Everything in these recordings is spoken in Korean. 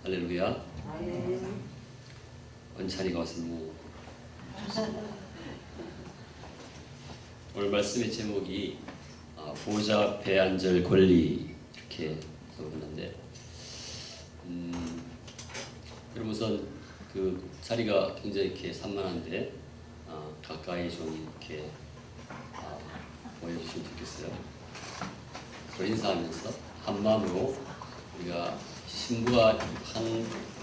할렐루야. 원찬이가 왔습니다. 오늘 말씀의 제목이 보좌 앞에 앉을 권리 이렇게 적었는데, 그럼 우선 그 자리가 굉장히 이렇게 산만한데 가까이 좀 이렇게 모여주시면 좋겠어요. 서로 인사하면서 한 마음으로 우리가 신부가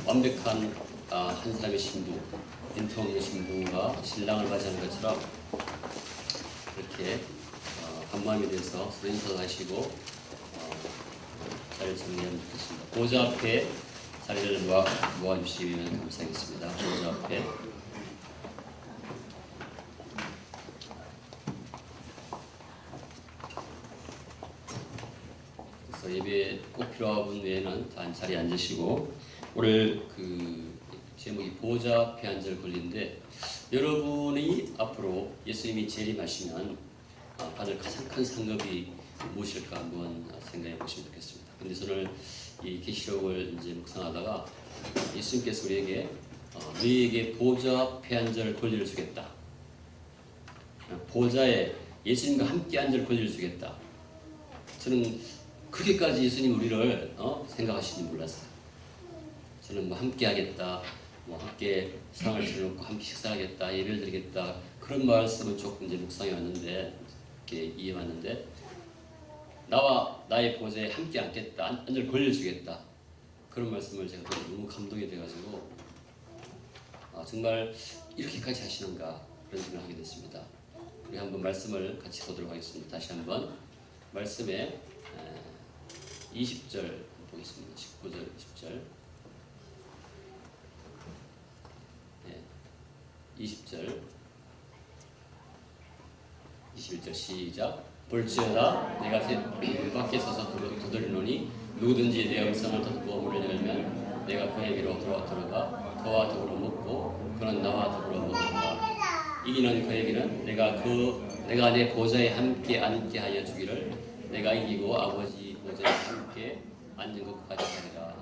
완벽한 한 사람의 신부, 인통 신부가 신랑을 맞이하는 것처럼 이렇게 한 마음이 돼서 서로 인사도 하시고 자리를 정리하면 좋겠습니다. 보좌 앞에 자리를 모아주시면 감사하겠습니다. 보좌 앞에. 그래서 예배에 꼭 필요한 분 외에는 다 자리에 앉으시고, 오늘 그 제목이 보좌 앞에 앉을 권리인데, 여러분이 앞으로 예수님이 재림하시면 받을 가장 큰 상급이 무엇일까 한번 생각해 보시면 좋겠습니다. 근데 저는 이 계시록을 이제 묵상하다가 예수님께서 우리에게 너희에게 보좌 앞에 앉을 권리를 주겠다. 보좌에 예수님과 함께 앉을 권리를 주겠다. 저는 그렇게까지 예수님 우리를 생각하시는지 몰랐어요. 저는 뭐 함께 하겠다, 뭐 함께 상을 차려놓고 함께 식사하겠다, 예배를 드리겠다, 그런 말씀은 조금 이제 묵상해 왔는데, 이렇게 이해해 왔는데, 나와 나의 보좌에 함께 앉겠다, 앉을 권리를 주겠다, 그런 말씀을 제가 너무 감동이 돼가지고 정말 이렇게까지 하시는가 그런 생각을 하게 됐습니다. 우리 한번 말씀을 같이 보도록 하겠습니다. 다시 한번 말씀에 20절 보겠습니다. 19절, 20절. 20절, 21절 시작. 볼지어다 내가 밖에 서서 두드리노니 누구든지 내 음성을 듣고 문을 열면 내가 그에게로 들어가 그와 더불어 먹고 그는 나와 더불어 먹는다. 이기는 그에게는 내가 내 보좌에 함께 앉게 하여 주기를, 내가 이기고 아버지 보좌에 함께 앉은 것까지 하리라.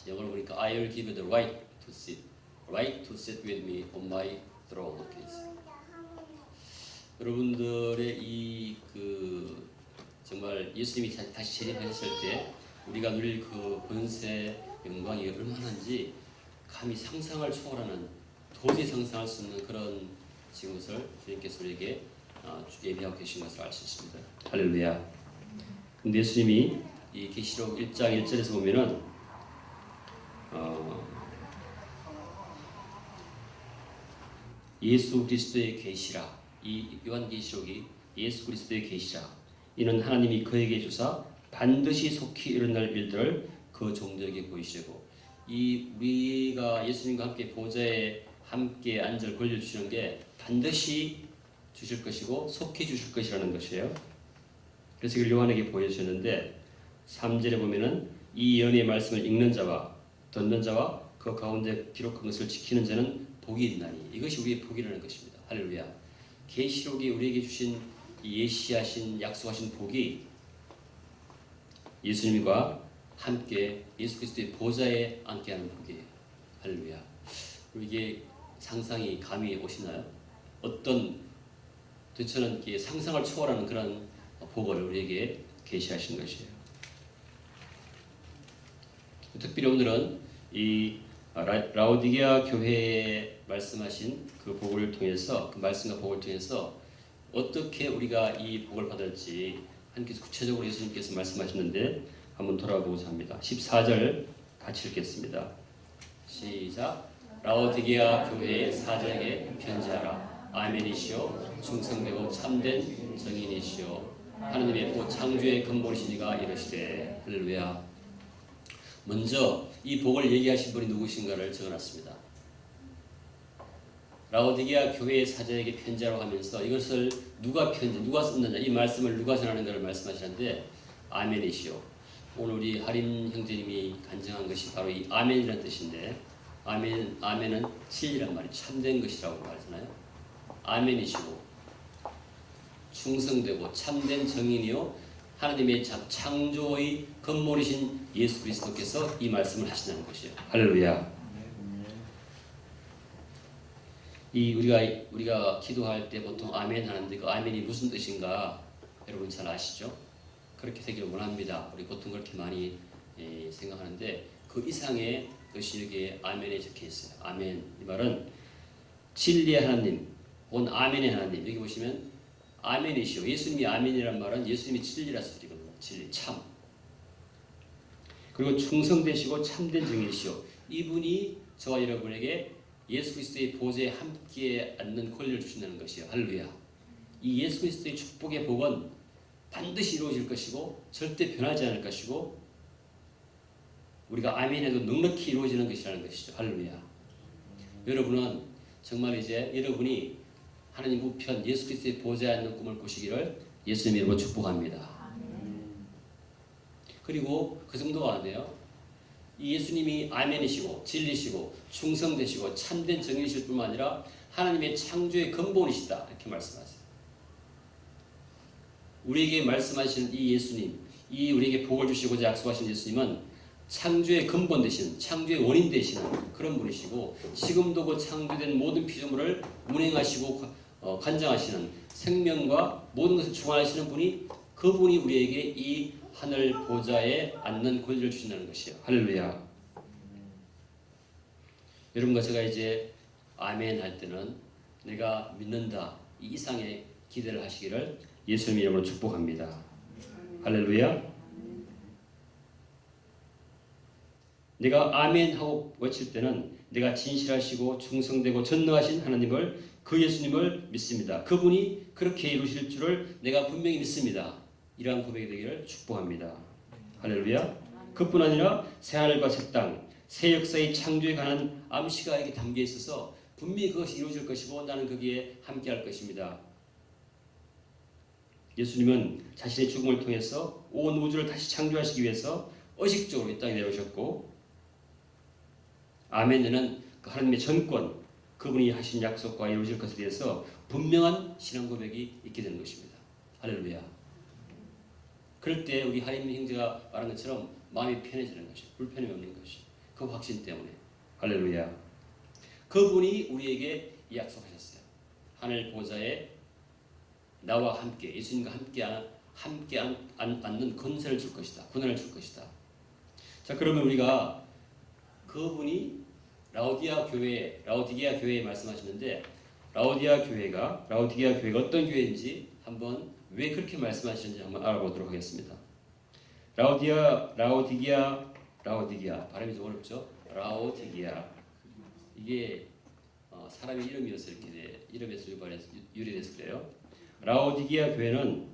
영어로 보니까 I will give you the right to sit with me on my throne. 여러분들의 정말 예수님이 다시 재림하셨을 때 우리가 누릴 그 권세, 영광이 얼마나인지 감히 상상을 초월하는, 도저히 상상할 수 없는 그런 것을 주님께서 우리에게 예비하고 계신 것을 알 수 있습니다. 할렐루야. 근데 예수님이 이 계시록 1장 1절에서 보면은 예수 그리스도의 계시라, 이 요한계시록이 예수 그리스도의 계시라, 이는 하나님이 그에게 주사 반드시 속히 일어날 일들을 그 종들에게 보이시고, 이 우리가 예수님과 함께 보좌에 함께 앉을 권리를 주시는 게 반드시 주실 것이고 속히 주실 것이라는 것이에요. 그래서 이걸 요한에게 보여주셨는데, 3절에 보면은 이 연의 말씀을 읽는 자와 듣는 자와 그 가운데 기록한 것을 지키는 자는 복이 있나니, 이것이 우리의 복이라는 것입니다. 할렐루야. 계시록이 우리에게 주신 예시하신 약속하신 복이 예수님과 함께 예수 그리스도의 보좌에 앉게하는 복이에요. 할렐루야. 이게 상상이 감이 오시나요? 도대체는 상상을 초월하는 그런 복을 우리에게 계시하신 것이에요. 특별히 오늘은 이 라오디게아 교회에 말씀하신 그 복을 통해서, 그 말씀과 복을 통해서 어떻게 우리가 이 복을 받을지 하나님께서 구체적으로 예수님께서 말씀하셨는데 한번 돌아보고자 합니다. 14절 같이 읽겠습니다. 시작. 라오디게아 교회의 사자에게 편지하라. 아멘이시오. 충성되고 참된 정인이시오. 하느님의 곧 창조의 근본이시니가 이르시되. 할렐루야. 먼저 이 복을 얘기하신 분이 누구신가를 적어놨습니다. 라오디게아 교회의 사자에게 편지하라고 하면서 이것을 누가 썼느냐, 이 말씀을 누가 전하는가를 말씀하시는데 아멘이시오. 오늘 우리 하림 형제님이 간증한 것이 바로 이 아멘이라는 뜻인데, 아멘은 진리란 말이 참된 것이라고 하잖아요. 아멘이시고 충성되고 참된 정인이요 하나님의 창조의 근본이신 예수 그리스도께서 이 말씀을 하신다는 것이에요. 할렐루야. 이 우리가 기도할 때 보통 아멘 하는데 그 아멘이 무슨 뜻인가 여러분 잘 아시죠? 그렇게 되기를 원합니다. 우리 보통 그렇게 많이 생각하는데 그 이상의 뜻이 여기에 아멘에 적혀 있어요. 아멘 이 말은 진리의 하나님, 온 아멘의 하나님. 여기 보시면 아멘이시오. 예수님이 아멘이란 말은 예수님이 진리라 소리거든요. 진리, 참. 그리고 충성되시고 참된 증인이시오. 이분이 저와 여러분에게 예수 그리스도의 보좌에 함께 앉는 권리를 주신다는 것이에요. 할렐루야. 이 예수 그리스도의 축복의 복은 반드시 이루어질 것이고 절대 변하지 않을 것이고 우리가 아멘해도 넉넉히 이루어지는 것이라는 것이죠. 할렐루야. 여러분은 정말 이제 여러분이 하나님 우편 예수 그리스도의 보좌에 앉는 꿈을 꾸시기를 예수님 이름으로 축복합니다. 그리고 그 정도가 안 돼요. 이 예수님이 아멘이시고 진리시고 충성되시고 참된 정인이실 뿐만 아니라 하나님의 창조의 근본이시다 이렇게 말씀하세요. 우리에게 말씀하시는 이 예수님, 이 우리에게 복을 주시고자 약속하신 예수님은 창조의 근본 되신, 창조의 원인 되시는 그런 분이시고 지금도 그 창조된 모든 피조물을 운행하시고 관장하시는 생명과 모든 것을 주관하시는 분이 그분이 우리에게 이 하늘 보좌에 앉는 권리를 주신다는 것이에요. 할렐루야. 여러분과 제가 이제 아멘 할 때는 내가 믿는다 이 이상의 기대를 하시기를 예수님 이름으로 축복합니다. 할렐루야. 내가 아멘 하고 외칠 때는 내가 진실하시고 충성되고 전능하신 하나님을 그 예수님을 믿습니다. 그분이 그렇게 이루실 줄을 내가 분명히 믿습니다. 이러한 고백이 되기를 축복합니다. 할렐루야. 그뿐 아니라 새하늘과 새 땅, 새 역사의 창조에 관한 암시가 여기 담겨 있어서 분명히 그것이 이루어질 것이고 나는 거기에 함께할 것입니다. 예수님은 자신의 죽음을 통해서 온 우주를 다시 창조하시기 위해서 의식적으로 이 땅에 내려오셨고 아멘에는 그 하나님의 전권, 그분이 하신 약속과 이루어질 것에 대해서 분명한 신앙 고백이 있게 되는 것입니다. 할렐루야. 그럴 때 우리 하임 형제가 말한 것처럼 마음이 편해지는 것이, 불편함이 없는 것이 그 확신 때문에. 할렐루야. 그분이 우리에게 약속하셨어요. 하늘 보좌에 나와 함께 예수님과 함께 앉는 권세를 줄 것이다. 권한을 줄 것이다. 자, 그러면 우리가 그분이 라오디게아 교회에 말씀하시는데 라오디게아 교회가 어떤 교회인지 한번 왜 그렇게 말씀하시는지 한번 알아보도록 하겠습니다. 라오디게아 발음이 좀 어렵죠? 라오디게아 이게 사람의 이름이어서 이렇게 이름에서 유래돼서 그래요. 라오디게아 교회는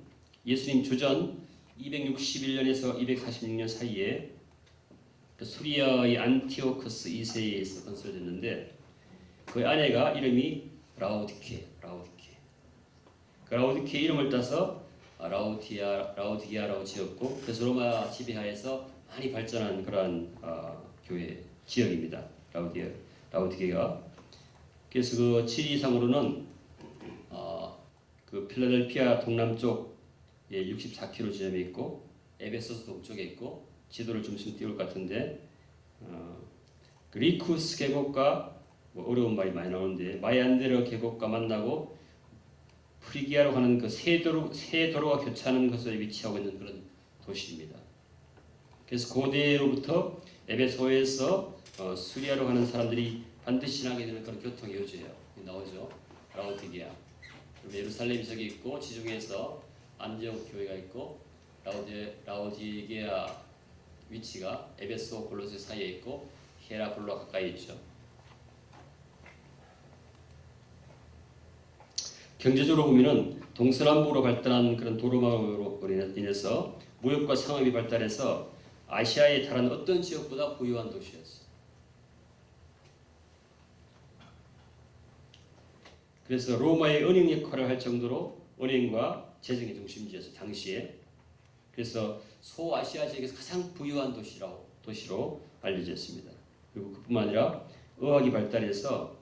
예수님 주전 261년에서 246년 사이에 수리아의 안티오코스 2세에서 건설됐는데 그 아내가 이름이 라오디게라고 이름을 따서 라오디게아라고 지었고 그래서 로마 지배하에서 많이 발전한 그러한 교회 지역입니다. 라오디게가 그래서 그 지리상으로는 그 필라델피아 동남쪽에 64km 지점에 있고 에베소스 동쪽에 있고 지도를 좀 띄울 것 같은데 그 리쿠스 계곡과 어려운 말이 많이 나오는데 마얀데르 계곡과 만나고 프리기아로 가는 그 세 도로가 교차하는 곳에 위치하고 있는 그런 도시입니다. 그래서 고대로부터 에베소에서 수리아로 가는 사람들이 반드시 지나게 되는 그런 교통의 요지예요. 나오죠. 라오디게아. 예루살렘이 저기 있고 지중해에서 안디옥 교회가 있고 라오디게아 위치가 에베소 골로새 사이에 있고 헤라볼로와 가까이 있죠. 경제적으로 보면은 동서남북으로 발달한 그런 도로망으로 인해서 무역과 상업이 발달해서 아시아에 다른 어떤 지역보다 부유한 도시였어요. 그래서 로마의 은행 역할을 할 정도로 은행과 재정의 중심지였어요. 당시에. 그래서 소아시아 지역에서 가장 부유한 도시로 알려져 있습니다. 그리고 그뿐만 아니라 의학이 발달해서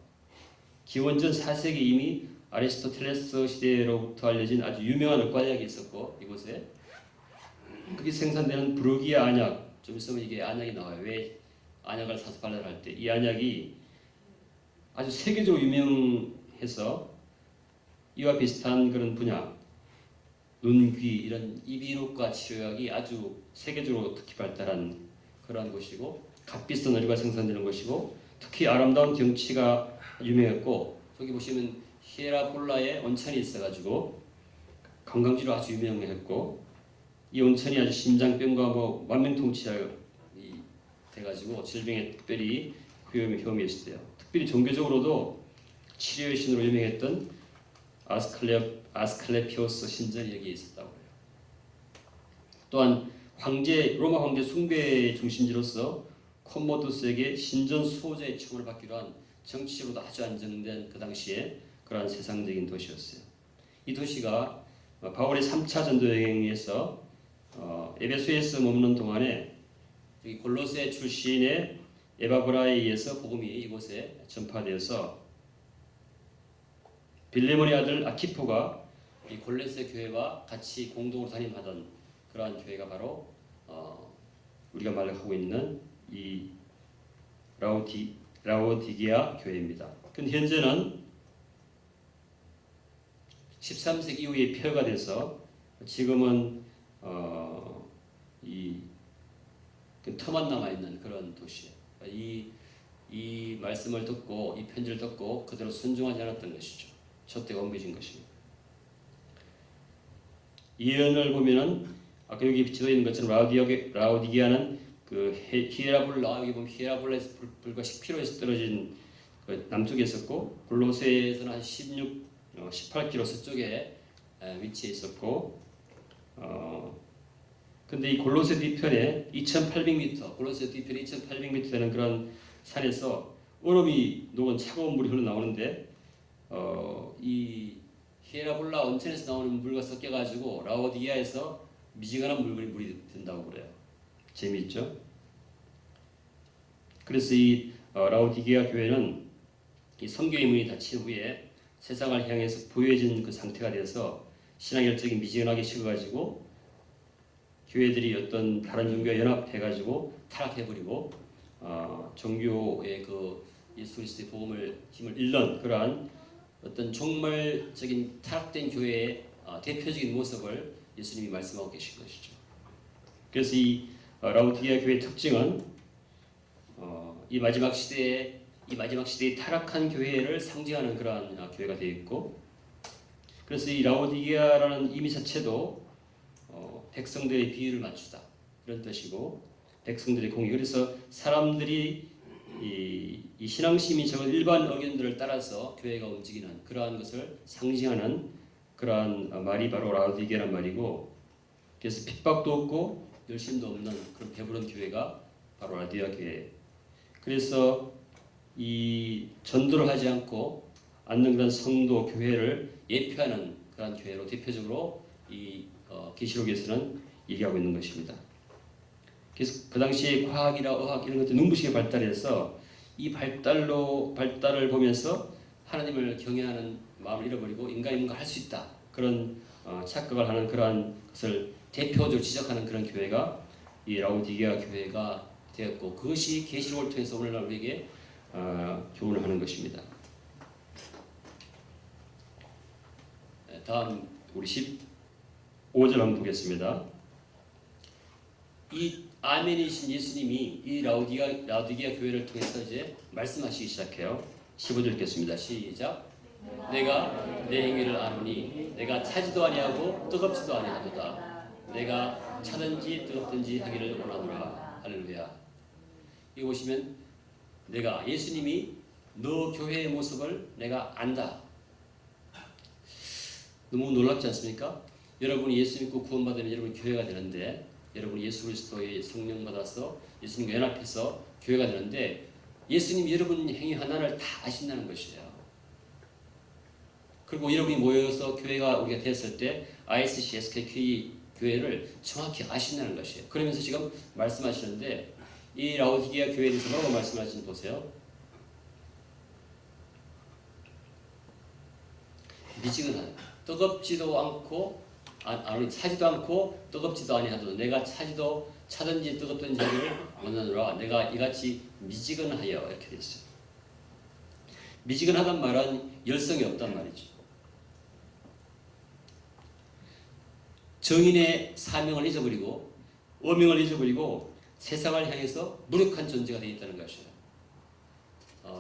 기원전 4세기 이미 아리스토텔레스 시대로부터 알려진 아주 유명한 의과대학이 있었고 이곳에 그게 생산되는 부르기아 안약, 좀 있으면 이게 안약이 나와요. 왜 안약을 사서 발라를 할 때 이 안약이 아주 세계적으로 유명해서 이와 비슷한 그런 분야, 눈, 귀 이런 이비인후과 치료약이 아주 세계적으로 특히 발달한 그러한 곳이고 값비싼 의류가 생산되는 곳이고 특히 아름다운 경치가 유명했고 저기 보시면 히에라볼라에 온천이 있어가지고 관광지로 아주 유명했고 이 온천이 아주 심장병과 뭐 만병통치약이 돼가지고 질병에 특별히 효험이 있었대요. 특별히 종교적으로도 치료의 신으로 유명했던 아스클레피오스 신전이 여기에 있었다고 해요. 또한 로마 황제 숭배의 중심지로서 콤모두스에게 신전 수호자의 칭호를 받기로 한 정치적으로도 아주 안정된 그 당시에 그러한 세상적인 도시였어요. 이 도시가 바울의 3차 전도 여행에서 에베소에서 머무는 동안에 여기 골로새 출신의 에바브라에 의해서 복음이 이곳에 전파되어서 빌레몬의 아들 아키포가 이 골로새 교회와 같이 공동으로 담임하던 그러한 교회가 바로 우리가 말하고 있는 이 라오디게아 교회입니다. 근데 현재는 13세기 이후에 폐허가 돼서 지금은 그 터만 남아 있는 그런 도시예요. 이 말씀을 듣고 이 편지를 듣고 그대로 순종하지 않았던 것이죠. 저때가 옮겨진 것입니다. 예언을 보면은 아까 여기 비춰져 있는 것처럼 라오디게아는 그 히에라볼라 여기 보면 히에라볼라에서 불과 10km에서 떨어진 그 남쪽에 있었고 골로새에서는 한 18km 서쪽에 위치해 있었고 근데 이 골로새 뒤편에 2,800m 골로새 뒤편에 2,800m 되는 그런 산에서 얼음이 녹은 차가운 물이 흘러나오는데 이 히에라볼라 온천에서 나오는 물과 섞여가지고 라오디게아에서 미지근한 물이 된다고 그래요. 재미있죠? 그래서 이 라오디게아 교회는 이 성교의 문이 닫힌 후에 세상을 향해서 부유해진 그 상태가 되어서 신앙열정이 미지근하게 식어가지고 교회들이 어떤 다른 종교와 연합해가지고 타락해버리고 종교의 그 예수 그리스도의 복음을 힘을 잃는 그러한 어떤 종말적인 타락된 교회의 대표적인 모습을 예수님이 말씀하고 계신 것이죠. 그래서 이 라오디게아 교회의 특징은 이 마지막 시대에 타락한 교회를 상징하는 그러한 교회가 되어 있고, 그래서 이 라오디게아라는 이미 자체도 백성들의 비유를 맞추다 이런 뜻이고 백성들의 공의. 그래서 사람들이 이 신앙심이 적은 일반 의견들을 따라서 교회가 움직이는 그러한 것을 상징하는 그러한 말이 바로 라오디게아란 말이고, 그래서 핍박도 없고 열심도 없는 그런 배부른 교회가 바로 라오디게아 교회. 그래서 이 전도를 하지 않는 그런 성도 교회를 예표하는 그런 교회로 대표적으로 이 계시록에서는 얘기하고 있는 것입니다. 그래서 그 당시에 과학이나 의학 이런 것들이 눈부시게 발달해서 이 발달을 보면서 하나님을 경외하는 마음을 잃어버리고 인간이 뭔가 할 수 있다 그런 착각을 하는 그러한 것을 대표적으로 지적하는 그런 교회가 이 라오디게아 교회가 되었고, 그것이 계시록을 통해서 오늘날 우리에게 교훈을 하는 것입니다. 다음 우리 15절 한번 보겠습니다. 이 아멘이신 예수님이 이 라오디게아 교회를 통해서 이제 말씀하시기 시작해요. 15절 읽겠습니다. 시작. 내가 내 행위를 아노니 내가 차지도 아니하고 뜨겁지도 아니하도다. 내가 차든지 뜨겁든지 하기를 원하노라. 할렐루야. 이거 보시면 예수님이 너 교회의 모습을 내가 안다. 너무 놀랍지 않습니까? 여러분이 예수 믿고 구원받으면 여러분이 교회가 되는데, 여러분이 예수 그리스도의 성령 받아서 예수님과 연합해서 교회가 되는데, 예수님이 여러분 행위 하나를 다 아신다는 것이에요. 그리고 여러분이 모여서 교회가 우리가 됐을 때 ISC, SKK 교회를 정확히 아신다는 것이에요. 그러면서 지금 말씀하시는데, 이 라오디게아 교회에 대해서 뭐라고 말씀하시는지 보세요. 미지근하다. 뜨겁지도 않고 차지도 않고 뜨겁지도 아니하도 내가 차든지 뜨겁든지 하기를 원하노라. 내가 이같이 미지근하여 이렇게 돼 있어요. 미지근하단 말은 열성이 없단 말이죠. 정인의 사명을 잊어버리고 어명을 잊어버리고 세상을 향해서 무력한 존재가 되어 있다는 것이에요.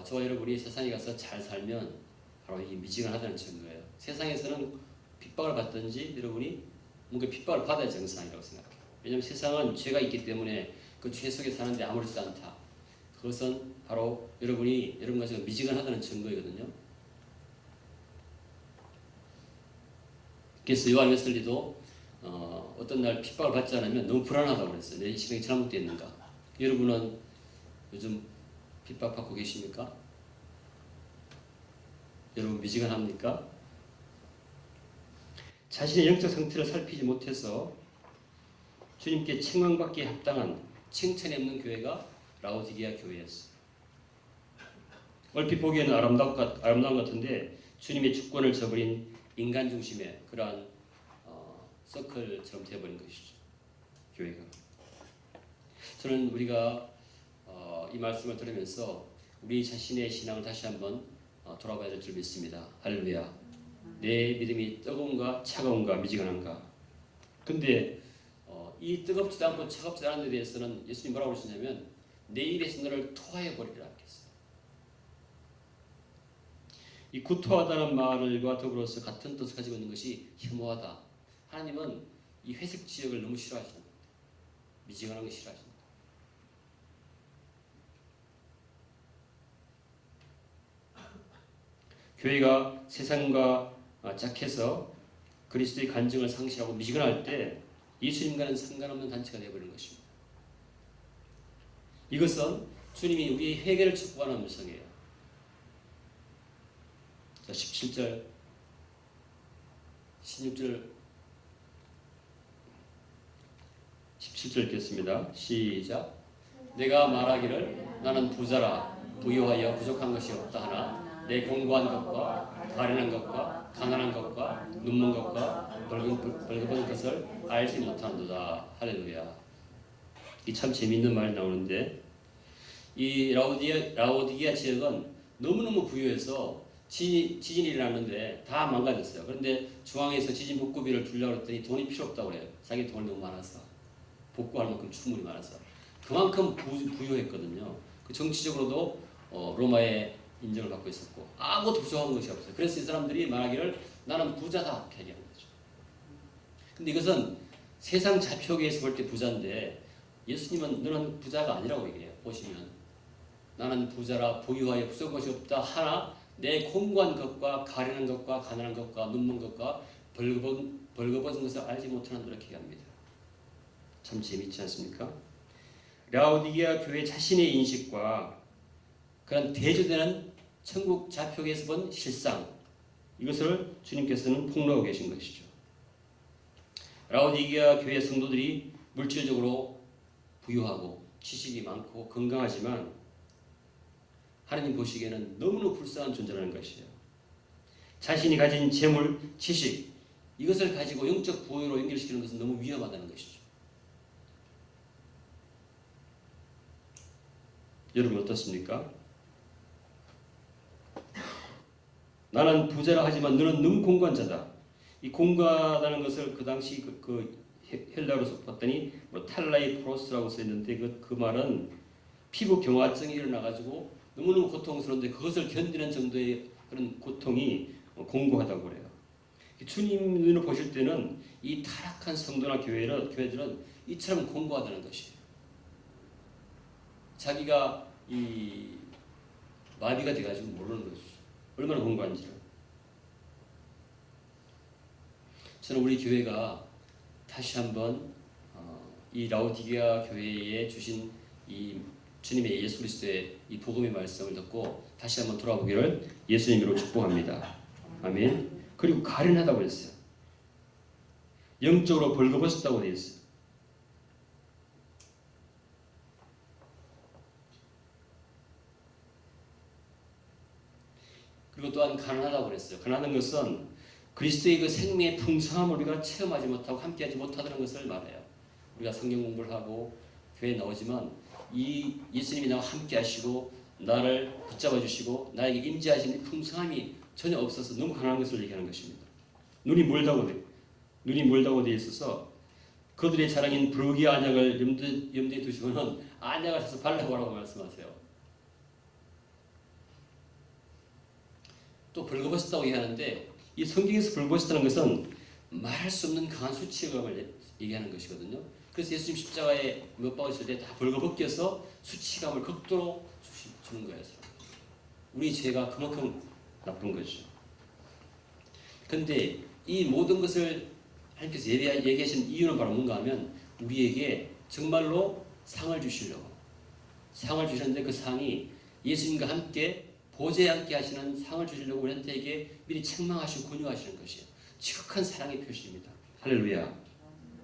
저와 여러분이 세상에 가서 잘 살면 바로 이게 미지근하다는 증거예요. 세상에서는 핍박을 받든지 여러분이 뭔가 핍박을 받아야 정상이라고 생각해요. 왜냐하면 세상은 죄가 있기 때문에 그 죄 속에 사는데 아무렇지도 않다. 그것은 바로 여러분이 여러분 가지고 미지근하다는 증거이거든요. 그래서 요한 웨슬리도 어떤 날 핍박을 받지 않으면 너무 불안하다고 그랬어요. 내 신앙이 잘못되어 있는가? 여러분은 요즘 핍박받고 계십니까? 여러분 미지근합니까? 자신의 영적 상태를 살피지 못해서 주님께 칭송받기에 합당한 칭찬이 없는 교회가 라오디게아 교회였어요. 얼핏 보기에는 아름다운 것 같은데 주님의 주권을 저버린 인간 중심의 그러한 서클처럼 되어버린 것이죠. 교회가. 저는 우리가 이 말씀을 들으면서 우리 자신의 신앙을 다시 한번 돌아봐야 될 줄 믿습니다. 할렐루야. 내 믿음이 뜨거운가 차가운가 미지근한가. 근데 이 뜨겁지도 않고 차갑지 않은 데 대해서는 예수님 뭐라고 그러시냐면 내 입에서 너를 토하여 버리리라 하셨어요. 이 구토하다는 말과 더불어서 같은 뜻을 가지고 있는 것이 혐오하다. 하나님은 이 회색 지역을 너무 싫어하시는 겁니다. 미지근한 거 싫어하십니다. 교회가 세상과 짝해서 그리스도의 간증을 상실하고 미지근할 때 예수님과는 상관없는 단체가 되어버리는 것입니다. 이것은 주님이 우리의 회개를 촉구하는 음성이에요. 자, 17절, 16절, 17절 읽겠습니다. 시작. 내가 말하기를 나는 부자라 부유하여 부족한 것이 없다 하나 내 공고한 것과 가련한 것과 가난한 것과 눈먼 것과 벌거벗은 것을 알지 못하는도다. 할렐루야. 이 참 재미있는 말이 나오는데 이 라오디게아 지역은 너무너무 부유해서 지진이 일어났는데 다 망가졌어요. 그런데 중앙에서 지진 복구비를 주려고 했더니 돈이 필요 없다고 그래요. 자기 돈이 너무 많아서. 복구할 만큼 충분히 많아서. 그만큼 부유했거든요. 그 정치적으로도 로마의 인정을 받고 있었고 아무것도 부족한 것이 없어요. 그래서 이 사람들이 말하기를 나는 부자다 이렇게 얘기하는 거죠. 근데 이것은 세상 자표계에서 볼 때 부자인데 예수님은 너는 부자가 아니라고 얘기해요. 보시면 나는 부자라 부유하여 부족한 것이 없다 하나 내 공고한 것과 가련한 것과 가난한 것과 눈먼 것과 벌거벗은 것을 알지 못하는 이렇게 얘기합니다. 참 재미있지 않습니까? 라오디게아 교회 자신의 인식과 그런 대조되는 천국 좌표에서 본 실상 이것을 주님께서는 폭로하고 계신 것이죠. 라오디게아 교회 성도들이 물질적으로 부유하고 지식이 많고 건강하지만 하나님 보시기에는 너무나 불쌍한 존재라는 것이에요. 자신이 가진 재물, 지식 이것을 가지고 영적 부유로 연결시키는 것은 너무 위험하다는 것이죠. 여러분 어떻습니까? 나는 부자라 하지만 너는 너무 공고한 이 공고하다는 것을 그 당시 헬라어로 봤더니 뭐 탈라이프로스라고 써있는데 그 말은 피부 경화증이 일어나가지고 너무너무 고통스러운데 그것을 견디는 정도의 그런 고통이 공고하다고 그래요. 주님 눈으로 보실 때는 이 타락한 성도나 교회들은 이처럼 공고하다는 것이에요. 자기가 이 마비가 돼가지고 모르는 것이죠. 얼마나 공고한지를. 저는 우리 교회가 다시 한번 이 라오디게아 교회에 주신 이 주님의 예수 그리스도의 이 복음의 말씀을 듣고 다시 한번 돌아보기를 예수님으로 축복합니다. 아멘. 그리고 가련하다고 했어요. 영적으로 벌거벗었다고 되어 있어요. 그리고 또한 가난하다고 그랬어요. 가난한 것은 그리스도의 그 생명의 풍성함을 우리가 체험하지 못하고 함께하지 못하다는 것을 말해요. 우리가 성경 공부를 하고 교회에 나오지만 이 예수님이 나와 함께하시고 나를 붙잡아 주시고 나에게 임재하시는 풍성함이 전혀 없어서 너무 가난한 것을 얘기하는 것입니다. 눈이 멀다고 되어 있어서 그들의 자랑인 부르기 안약을 염두에 두시고는 안약을 사서 발라보라고 말씀하세요. 또 벌거벗었다고 얘기하는데 이 성경에서 벌거벗었다는 것은 말할 수 없는 강한 수치감을 얘기하는 것이거든요. 그래서 예수님 십자가에 못 박으실 때 다 벌거벗겨서 수치감을 극도로 주는 거예요. 우리 죄가 그만큼 나쁜 거죠. 그런데 이 모든 것을 하나님께서 얘기하신 이유는 바로 뭔가 하면 우리에게 정말로 상을 주시려고 상을 주셨는데 그 상이 예수님과 함께 보좌에 함께 하시는 상을 주시려고 우리한테 미리 책망하시고 권유하시는 것이에요. 지극한 사랑의 표시입니다. 할렐루야.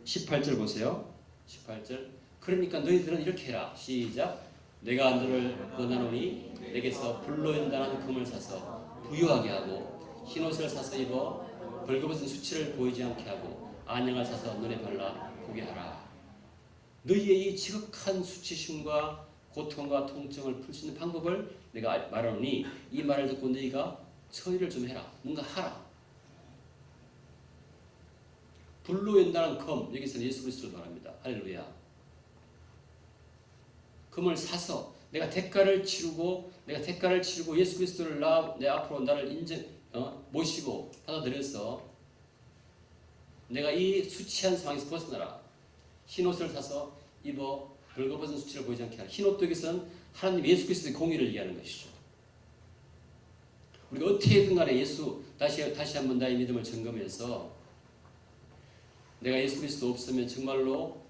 18절 보세요. 18절. 그러니까 너희들은 이렇게 해라. 시작. 내가 너를 권하노니 내게서 불로 연단한 금을 사서 부유하게 하고 흰옷을 사서 입어 벌거벗은 수치를 보이지 않게 하고 안양을 사서 눈에 발라 보게 하라. 너희의 이 지극한 수치심과 고통과 통증을 풀 수 있는 방법을 내가 말하노니 이 말을 듣고 너희가 처리를 좀 해라. 뭔가 하라. 불로 연단한 금, 여기서는 예수 그리스도를 말합니다. 할렐루야. 금을 사서 내가 대가를 치르고 예수 그리스도를 내 앞으로 나를 모시고 받아들여서 내가 이 수치한 상황에서 벗어나라. 흰옷을 사서 입어 벌거벗은 수치를 보이지 않게 하라. 흰옷도 여기서는 하나님 예수 그리스도의 공의를 얘기하는 것이죠. 우리가 어떻게든 간에 다시 한번 나의 믿음을 점검해서 내가 예수 그리스도 없으면 정말로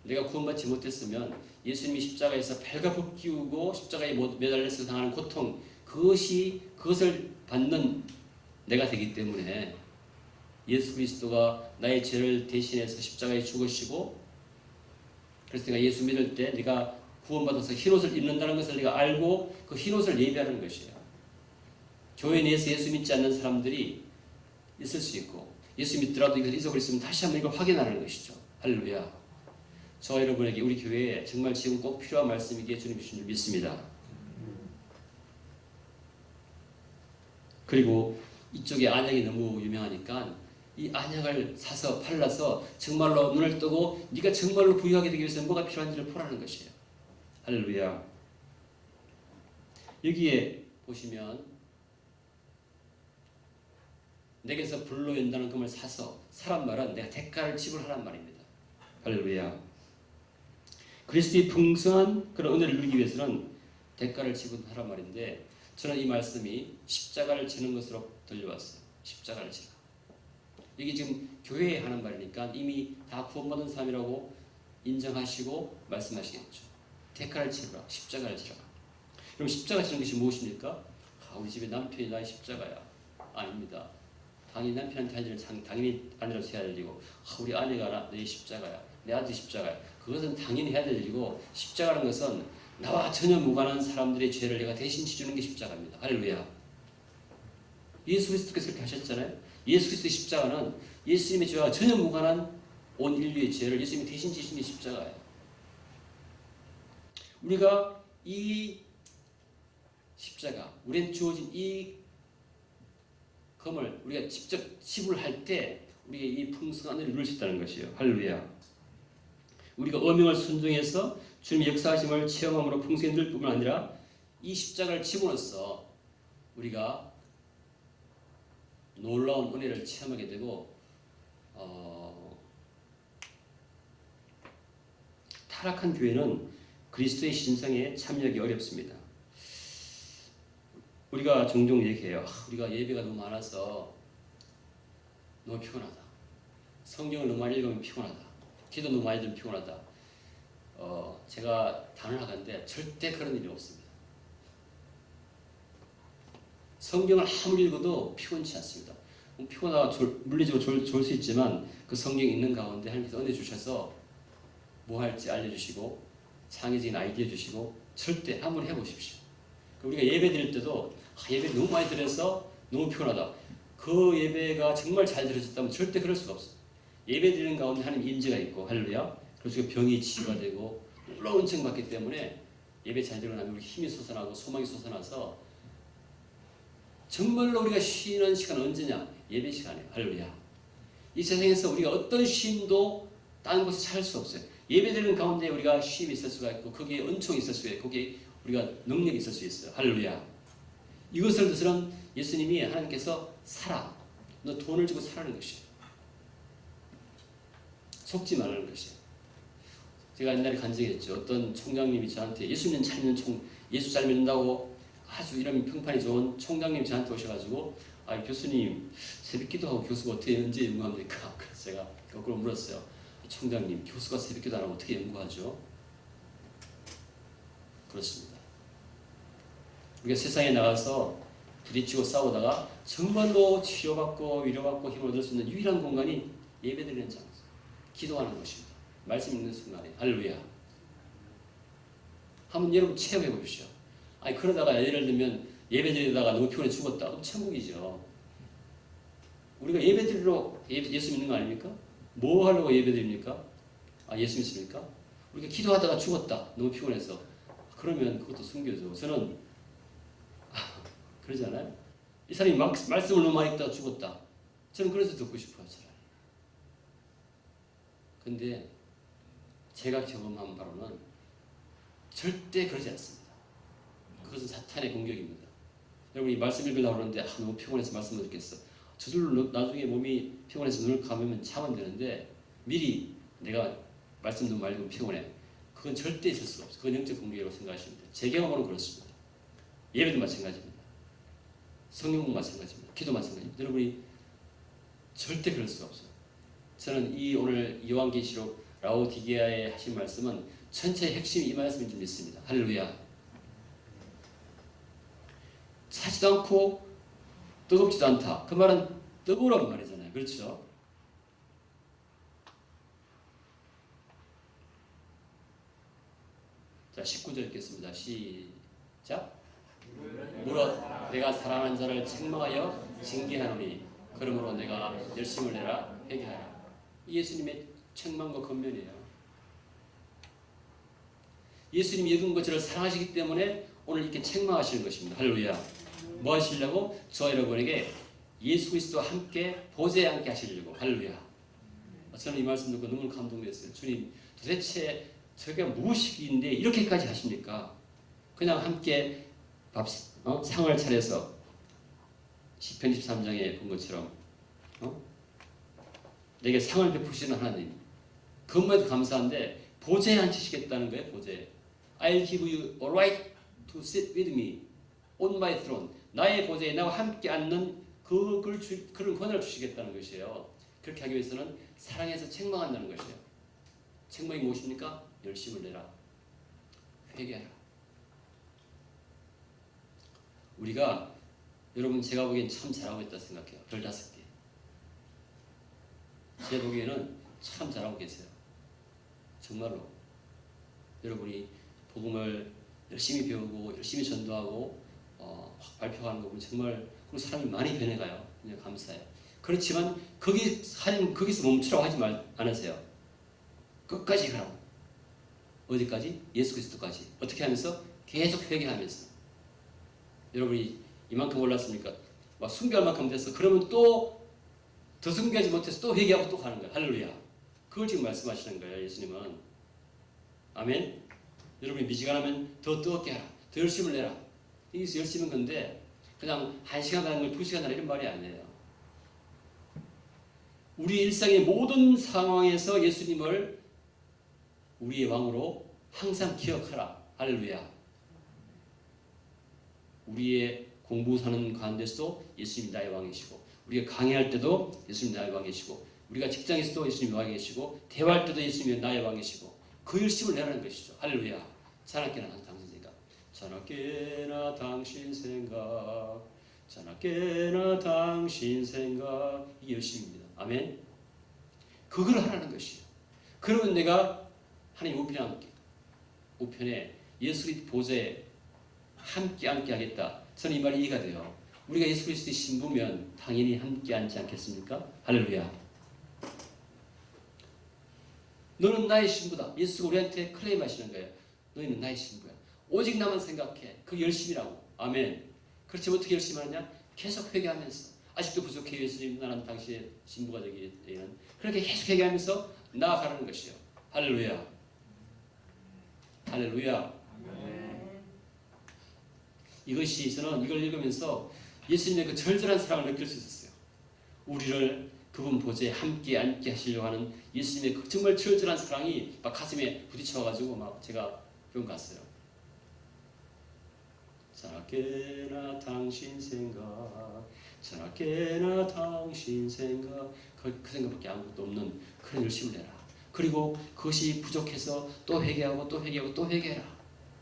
내가 구원받지 못했으면 예수님이 십자가에서 발가벗기우고 십자가에 매달려서 당하는 고통 그것을 받는 내가 되기 때문에 예수 그리스도가 나의 죄를 대신해서 십자가에 죽으시고 그래서 내가 예수 믿을 때 내가 구원받아서 흰옷을 입는다는 것을 내가 알고 그 흰옷을 예비하는 것이에요. 교회 내에서 예수 믿지 않는 사람들이 있을 수 있고 예수 믿더라도 이걸 잊어버렸으면 다시 한번 이걸 확인하는 것이죠. 할렐루야. 저와 여러분에게 우리 교회에 정말 지금 꼭 필요한 말씀이기에 주님 주신 줄 믿습니다. 그리고 이쪽에 안약이 너무 유명하니까 이 안약을 사서 팔라서 정말로 눈을 뜨고 네가 정말로 부유하게 되기 위해서 뭐가 필요한지를 보라는 것이에요. 할렐루야. 여기에 보시면 내게서 불로 연다는 금을 사서 사란 말은 내가 대가를 지불하란 말입니다. 할렐루야. 그리스도의 풍성한 그런 은혜를 누리기 위해서는 대가를 지불하란 말인데 저는 이 말씀이 십자가를 지는 것으로 들려왔어요. 십자가를 지라. 이게 지금 교회에 하는 말이니까 이미 다 구원받은 사람이라고 인정하시고 말씀하시겠죠. 대가를 치르라. 십자가를 지라. 그럼 십자가 지는 것이 무엇입니까? 우리 집에 남편이 나의 십자가야. 아닙니다. 당연히 남편한테 할 일은 당연히 아내로서 해야 될 일이고 우리 아내가 내 십자가야. 내 아들 십자가야. 그것은 당연히 해야 될 일이고 십자가라는 것은 나와 전혀 무관한 사람들의 죄를 내가 대신 지주는 게 십자가입니다. 할렐루야. 예수 그리스도께서 그렇게 하셨잖아요. 예수 그리스도의 십자가는 예수님의 죄와 전혀 무관한 온 인류의 죄를 예수님이 대신 지신 게 십자가예요. 우리가 이 십자가, 우리는 주어진 이 금을 우리가 직접 지불할 때 우리가 이 풍성한 은혜를 누릴 수 있다는 것이에요. 할렐루야. 우리가 어명을 순종해서 주님의 역사하심을 체험함으로 풍성히 누릴 뿐만 아니라 이 십자가를 집어넣어서 우리가 놀라운 은혜를 체험하게 되고 타락한 교회는 그리스도의 신성에 참여하기 어렵습니다. 우리가 종종 얘기해요. 우리가 예배가 너무 많아서 너무 피곤하다. 성경을 너무 많이 읽으면 피곤하다. 기도 너무 많이 들으면 피곤하다. 제가 단언하건대 절대 그런 일이 없습니다. 성경을 아무리 읽어도 피곤치 않습니다. 피곤하고 물리적으로 좋을 수 있지만 그 성경이 있는 가운데 하나님께서 은혜 주셔서 뭐 할지 알려주시고 창의적인 아이디어 주시고 절대 한번 해보십시오. 우리가 예배 드릴 때도 예배 너무 많이 드려서 너무 피곤하다. 그 예배가 정말 잘 드려졌다면 절대 그럴 수가 없어요. 예배 드리는 가운데 하나님 인재가 있고 할렐루야. 그래서 병이 치유가 되고 놀라운 은총 받기 때문에 예배 잘 드리고 나면 우리 힘이 솟아나고 소망이 솟아나서 정말로 우리가 쉬는 시간은 언제냐? 예배 시간이에요. 할렐루야. 이 세상에서 우리가 어떤 쉼도 다른 곳에 찾을 수 없어요. 예배 드리는 가운데 우리가 쉼이 있을 수가 있고 거기에 은총이 있을 수 있고 거기에 우리가 능력이 있을 수 있어요. 할렐루야. 이것을 듣는 예수님이 하나님께서 살아. 너 돈을 주고 살라는 것이에요. 속지 말라는 것이에요. 제가 옛날에 간증했죠. 어떤 총장님이 저한테 예수님 잘 믿는 예수 잘 믿는다고 아주 이런 평판이 좋은 총장님이 저한테 오셔가지고 아 교수님 새벽기도 하고 교수가 어떻게 언제 연구합니까? 그래서 제가 거꾸로 물었어요. 총장님 교수가 새벽기도 안 하고 어떻게 연구하죠? 그렇습니다. 우리가 세상에 나가서 부딪히고 싸우다가 정말로 치료받고 위로받고 힘을 얻을 수 있는 유일한 공간이 예배드리는 장소, 기도하는 것입니다. 말씀 읽는 순간에 할렐루야. 한번 여러분 체험해 보십시오. 아니 그러다가 예를 들면 예배드리다가 너무 피곤해 죽었다. 그럼 천국이죠. 우리가 예배드리러 예수 믿는 거 아닙니까? 뭐 하려고 예배드립니까? 아 예수 믿습니까? 우리가 기도하다가 죽었다. 너무 피곤해서. 그러면 그것도 숨겨줘. 저는 그러잖아요. 이 사람이 말씀을 너무 많이 듣다가 죽었다. 저는 그래서 듣고 싶어요. 차라리. 근데 제가 경험한 바로는 절대 그러지 않습니다. 그것은 사탄의 공격입니다. 여러분 이 말씀 읽으려고 하는데 너무 피곤해서 말씀 못 듣겠어. 저절로 나중에 몸이 피곤해서 눈을 감으면 참으면 되는데 미리 내가 말씀 너무 많이 읽으면 피곤해. 그건 절대 있을 수가 없어요. 그건 영적 공격이라고 생각하시면 돼요. 제 경험으로는 그렇습니다. 예배도 마찬가지입니다. 성경도 마찬가지입니다. 기도 마찬가지입니다. 여러분이 절대 그럴 수가 없어요. 저는 이 오늘 요한계시록 라오디게아에 하신 말씀은 전체의 핵심이 이 말씀인 줄 믿습니다. 할렐루야. 차지도 않고 뜨겁지도 않다. 그 말은 뜨거우란 말이잖아요. 그렇죠? 자, 19절 읽겠습니다. 시작. 무릇 내가 사랑하는 자를 책망하여 징계하노니 그러므로 내가 열심을 내라 회개하라. 예수님의 책망과 권면이에요. 예수님이 여러분과 저를 사랑하시기 때문에 오늘 이렇게 책망하시는 것입니다. 할렐루야. 뭐 하시려고? 저와 여러분에게 예수 그리스도와 함께 보좌에 함께 하시려고. 할렐루야. 저는 이 말씀 듣고 너무 감동됐어요. 주님 도대체 저게 무엇이기인데 이렇게까지 하십니까? 그냥 함께 상을 차려서 시편 13장에 본 것처럼 내게 상을 베푸시는 하나님 그것만 해도 감사한데 보좌에 앉히시겠다는 거예요. 보좌에 I'll give you a right to sit with me on my throne. 나의 보좌에 나와 함께 앉는 그런 권한을 주시겠다는 것이에요. 그렇게 하기 위해서는 사랑해서 책망한다는 것이에요. 책망이 무엇입니까? 열심을 내라. 회개하라. 우리가 여러분 제가 보기엔 참 잘하고 있다 생각해요. 별 5개. 제 보기에는 참 잘하고 계세요. 정말로. 여러분이 복음을 열심히 배우고 열심히 전도하고 발표하는 거 보면 정말 그리고 사람이 많이 변해가요. 그냥 감사해요. 그렇지만 하나님 거기서 멈추라고 하지 않으세요. 끝까지 가라고. 어디까지? 예수 그리스도까지. 어떻게 하면서? 계속 회개하면서. 여러분이 이만큼 올랐습니까? 막 순교할 만큼 됐어. 그러면 또 더 순교하지 못해서 또 회개하고 또 가는 거야. 할렐루야. 그걸 지금 말씀하시는 거예요. 예수님은. 아멘. 여러분이 미지근하면 더 뜨겁게 하라. 더 열심을 내라. 여기서 열심은 건데 그냥 1시간 하는 걸 2시간 하라 이런 말이 아니에요. 우리 일상의 모든 상황에서 예수님을 우리의 왕으로 항상 기억하라. 할렐루야. 우리의 공부사는 가운데서도 예수님이 나의 왕이시고 우리가 강의할 때도 예수님이 나의 왕이시고 우리가 직장에서도 예수님이 왕이 계시고 대화할 때도 예수님이 나의 왕이시고 그 열심을 내라는 것이죠. 할렐루야. 자나깨나 당신 생각 자나깨나 당신 생각 자나깨나 당신 생각 이 열심입니다. 아멘. 그걸 하라는 것이에요. 그러면 내가 하나님 우편에 예수 그리스도 보좌에 함께 하겠다. 저는 이 말이 이해가 돼요. 우리가 예수 그리스도의 신부면 당연히 함께 앉지 않겠습니까? 할렐루야. 너는 나의 신부다. 예수가 우리한테 클레임하시는 거예요. 너희는 나의 신부야. 오직 나만 생각해. 그게 열심이라고. 아멘. 그렇지 어떻게 열심히 하느냐? 계속 회개하면서 아직도 부족해 예수님 나는 당신의 신부가 되기 위해는 그렇게 계속 회개하면서 나아가는 것이요. 할렐루야. 할렐루야. 이것이 저는 이걸 읽으면서 예수님의 그 절절한 사랑을 느낄 수 있었어요. 우리를 그분 보좌에 함께 앉게 하시려고 하는 예수님의 그 정말 절절한 사랑이 막 가슴에 부딪혀가지고 막 제가 병원 갔어요. 작게나 당신 생각, 작게나 당신 생각, 그 생각밖에 아무것도 없는 그런 열심을 내라. 그리고 그것이 부족해서 또 회개하고 또 회개하고 또 회개해라.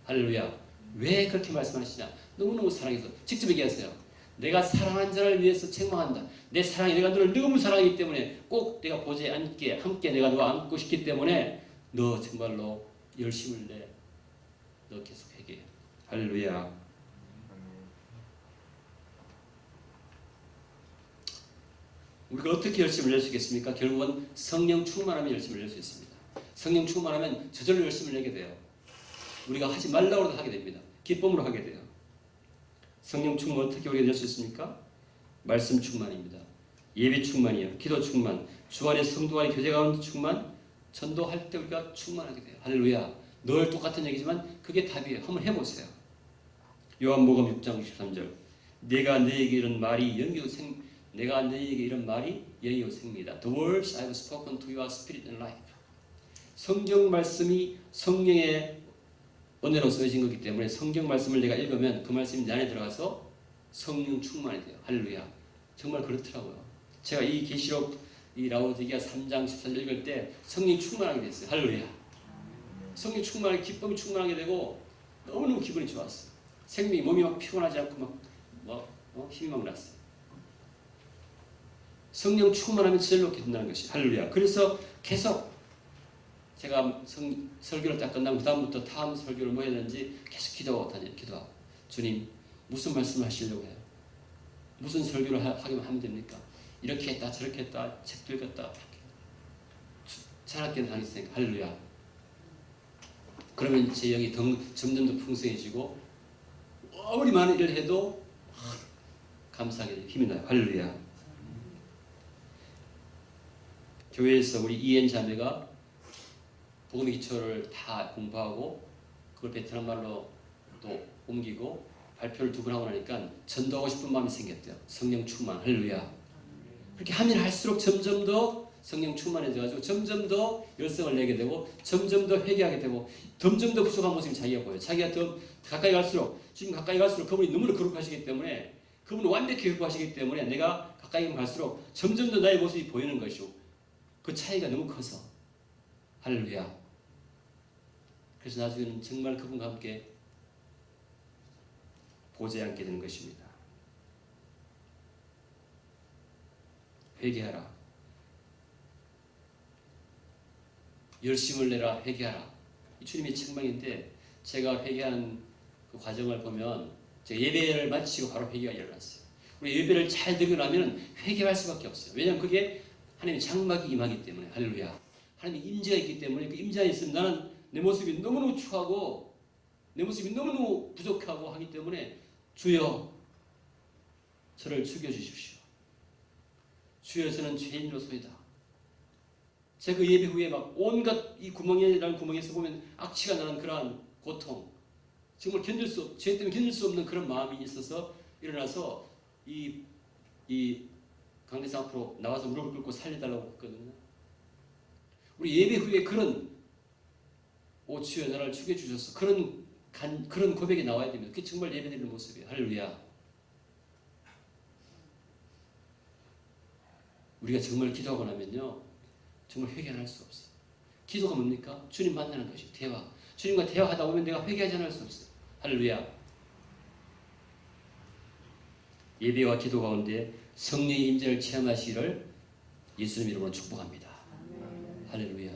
할렐루야. 왜 그렇게 말씀하시냐? 너무너무 사랑해서 직접 얘기하세요. 내가 사랑한 자를 위해서 책망한다. 내 사랑이 내가 너를 너무 사랑하기 때문에 꼭 내가 보좌에 앉게 함께 내가 너와 앉고 싶기 때문에 너 정말로 열심을 내. 너 계속 회개해. 할렐루야. 우리가 어떻게 열심을 낼 수 있겠습니까? 결국은 성령 충만하면 열심을 낼 수 있습니다. 성령 충만하면 저절로 열심을 내게 돼요. 우리가 하지 말라고 해도 하게 됩니다. 기쁨으로 하게 돼요. 성령 충만 어떻게 우리가 낼 수 있습니까? 말씀 충만입니다. 예배 충만이요. 기도 충만. 주 안에 성도 간의 교제 가운데 충만. 전도할 때 우리가 충만하게 돼요. 할렐루야. 늘 똑같은 얘기지만 그게 답이에요. 한번 해보세요. 요한복음 6장 63절. 내가 너에게 이런 말이 영이요 내가 너에게 이런 말이 영이요 생명이다. The words I have spoken to you are spirit and life. 성경 말씀이 성령의 은혜로 쓰여진 거기 때문에 성경 말씀을 내가 읽으면 그 말씀이 내 안에 들어가서 성령 충만이 돼요. 할렐루야. 정말 그렇더라고요. 제가 이 계시록 이 라오디게아 3장 14절 읽을 때 성령이 충만하게 됐어요. 할렐루야. 성령 충만하게 기쁨이 충만하게 되고 너무너무 기분이 좋았어요. 생명이 몸이 막 피곤하지 않고 힘이 막 났어요. 성령 충만하면 저절로 된다는 것이 할렐루야. 그래서 계속 제가 설교를 딱 끝나고 그 다음부터 다음 설교를 뭐 해야 되는지 계속 기도하고 주님 무슨 말씀을 하시려고 해요? 무슨 설교를 하기만 하면 됩니까? 이렇게 했다 저렇게 했다 책도 읽었다 자랑케 다니세요. 할렐루야. 그러면 제 영이 점점 더 풍성해지고 아무리 많은 일을 해도 감사하게 힘이 나요. 할렐루야. 교회에서 우리 이엔 자매가 복음의 기초를 다 공부하고 그걸 베트남 말로 또 옮기고 발표를 2번 하고 나니까 전도하고 싶은 마음이 생겼대요. 성령 충만. 할렐루야. 그렇게 하면 할수록 점점 더 성령 충만해져가지고 점점 더 열성을 내게 되고 점점 더 회개하게 되고 점점 더 부족한 모습이 자기가 보여요. 자기가 더 가까이 갈수록 지금 가까이 갈수록 그분이 너무나 거룩하시기 때문에 그분은 완벽히 거룩하시기 때문에 내가 가까이 갈수록 점점 더 나의 모습이 보이는 것이고 그 차이가 너무 커서 할렐루야. 그래서 나중에는 정말 그분과 함께 보좌에 앉게 되는 것입니다. 회개하라. 열심을 내라. 회개하라. 이 주님의 책망인데 제가 회개하는 그 과정을 보면 제가 예배를 마치고 바로 회개가 일어났어요. 우리 예배를 잘 드리고 나면 회개할 수밖에 없어요. 왜냐하면 그게 하나님의 장막이 임하기 때문에 할렐루야. 하나님의 임재가 있기 때문에 그 임재가 있으면 나는 내 모습이 너무너무 추하고 내 모습이 너무너무 부족하고 하기 때문에 주여 저를 죽여주십시오. 주여 저는 죄인으로소이다. 제가 그 예배 후에 막 온갖 이 구멍이라는 구멍에서 보면 악취가 나는 그러한 고통 정말 죄 때문에 견딜 수 없는 그런 마음이 있어서 일어나서 이 강대상 앞으로 나와서 무릎을 꿇고 살려달라고 했거든요. 우리 예배 후에 그런 오 주여 나를 죽여주셔서 그런 고백이 나와야 됩니다. 그게 정말 예배드리는 모습이에요. 할렐루야. 우리가 정말 기도하고 나면요 정말 회개 안 할 수 없어요. 기도가 뭡니까? 주님 만나는 것이 대화. 주님과 대화하다 보면 내가 회개하지 않을 수 없어요. 할렐루야. 예배와 기도 가운데 성령의 임재를 체험하시기를 예수님 이름으로 축복합니다. 할렐루야.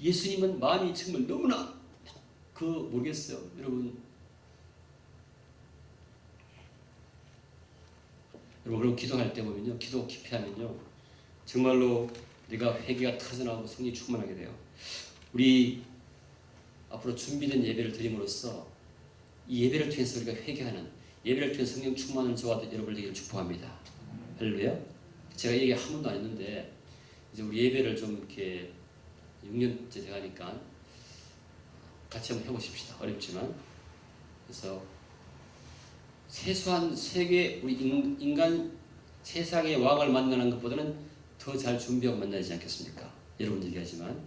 예수님은 마음이 정말 너무나 모르겠어요. 여러분 여러분 그리고 기도할 때 보면요, 기도 깊이 하면요, 정말로 내가 회개가 터져나오고 성령이 충만하게 돼요. 우리 앞으로 준비된 예배를 드림으로써 이 예배를 통해서 우리가 회개하는, 예배를 통해 성령 충만한 저와 여러분들 되기를 축복합니다. 할렐루야. 제가 얘기 한 번도 안 했는데 이제 우리 예배를 좀 이렇게 6년째 돼가니까 같이 한번 해보십시다. 어렵지만. 그래서 세수한 세계 우리 인간 세상의 왕을 만나는 것보다는 더 잘 준비하고 만나지 않겠습니까? 여러분 얘기하지만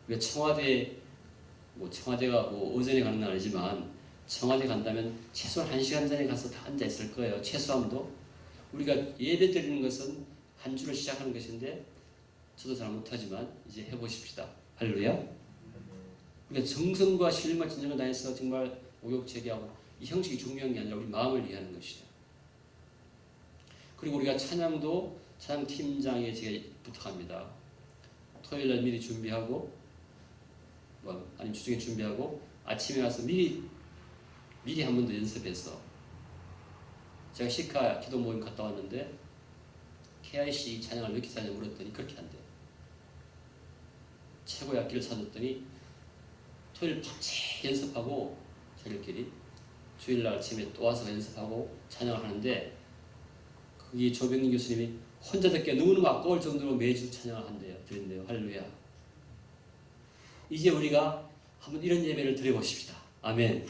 우리가 청와대가 뭐 오전에 가는 날 아니지만 청와대 간다면 최소한 1시간 전에 가서 다 앉아 있을 거예요. 최소함도. 우리가 예배 드리는 것은 한 주를 시작하는 것인데 저도 잘 못하지만 이제 해보십시다. 할렐루야. 우리가 정성과 신령과 진정을 다해서 정말 오욕제기하고 이 형식이 중요한 게 아니라 우리 마음을 위하는 것이에요. 그리고 우리가 찬양도 찬양팀장에 제가 부탁합니다. 토요일날 미리 준비하고 아니면 주중에 준비하고 아침에 와서 미리 한 번 더 연습해서 제가 시카 기도 모임 갔다 왔는데 KIC 찬양을 몇 개 찬양 물었더니 그렇게 한대요. 최고의 악기를 찾았더니 토요일 밤새 연습하고 자기들끼리 주일날 아침에 또 와서 연습하고 찬양을 하는데 거기 조병민 교수님이 혼자 듣기에 너무너무 아까울 정도로 매주 찬양을 한대요. 드린대요. 할렐루야. 이제 우리가 한번 이런 예배를 드려보십시다. 아멘.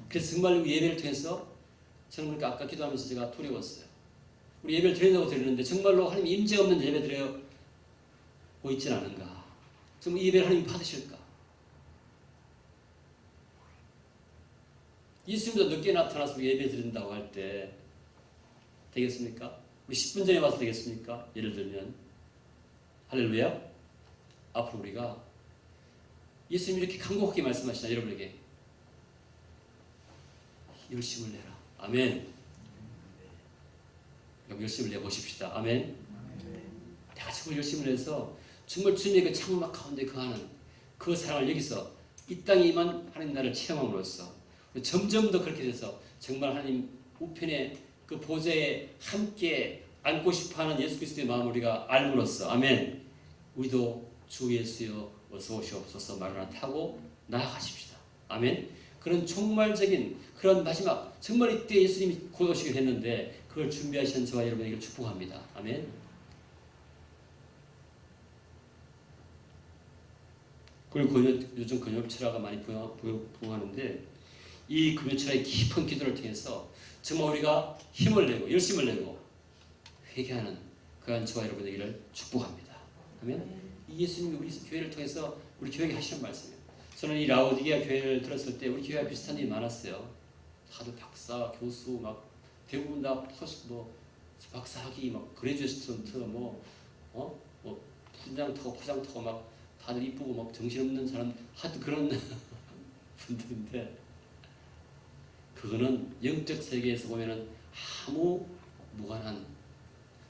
그래서 정말 예배를 통해서 저는 그러니까 아까 기도하면서 제가 두려웠어요. 우리 예배를 드린다고 드리는데 정말로 하나님 임재 없는 예배 드려고 있진 않은가. 정말 이 예배를 하나님 받으실까. 예수님도 늦게 나타나서 예배 드린다고 할 때 되겠습니까? 우리 10분 전에 와서 되겠습니까? 예를 들면 할렐루야. 앞으로 우리가 예수님이 이렇게 간곡하게 말씀하시나 여러분에게 열심을 내라. 아멘. 열심을 내보십시다. 아멘. 내가 정말 열심을 내서 정말 주님의 그 창막 가운데 거하는 그 사랑을 여기서 이 땅에 임한 하나님 나를 체험함으로써 점점 더 그렇게 돼서 정말 하나님 우편에 그 보좌에 함께 앉고 싶어하는 예수 그리스도의 마음을 우리가 알므로써 아멘. 우리도 주 예수여 어서 오시옵소서 말을 타고 나아가십시다. 아멘. 그런 종말적인 그런 마지막 정말 이때 예수님이 곧 오시게 했는데 그걸 준비하시는 저와 여러분에게 축복합니다. 아멘. 그리고 요즘 금요철화가 많이 부흥하는데 이 금요철화의 깊은 기도를 통해서 정말 우리가 힘을 내고 열심을 내고 회개하는 그러한 저와 여러분에게를 축복합니다. 아멘. 이 예수님이 우리 교회를 통해서 우리 교회에 하시는 말씀이에요. 저는 이 라오디게아 교회를 들었을 때 우리 교회와 비슷한 일이 많았어요. 다들 박사, 교수 막 대부분 다 박사학위 막 그레듀에이트 뭐 분장 타고 포장 타고 막 다들 이쁘고 막 정신없는 사람 하여튼 그런 분들인데 그거는 영적 세계에서 보면은 아무 무관한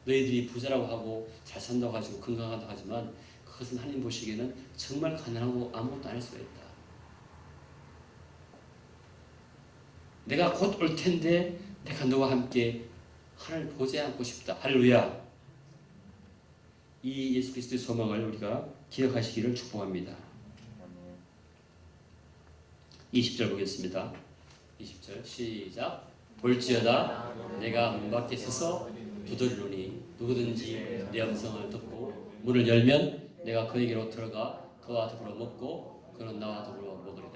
너희들이 부자라고 하고 잘 산다고 하고 건강하다고 하지만 그것은 하나님 보시기에는 정말 가난하고 아무것도 안 할 수가 있다. 내가 곧 올 텐데 내가 너와 함께 하늘 보좌에 앉고 싶다. 할렐루야. 이 예수 그리스도의 소망을 우리가 기억하시기를 축복합니다. 20절 보겠습니다. 20절 시작. 볼지어다 내가 문 밖에 서서 두드리노니 누구든지 내 음성을 듣고 문을 열면 내가 그에게로 들어가 그와 더불어 먹고 그는 나와 더불어 먹으리라.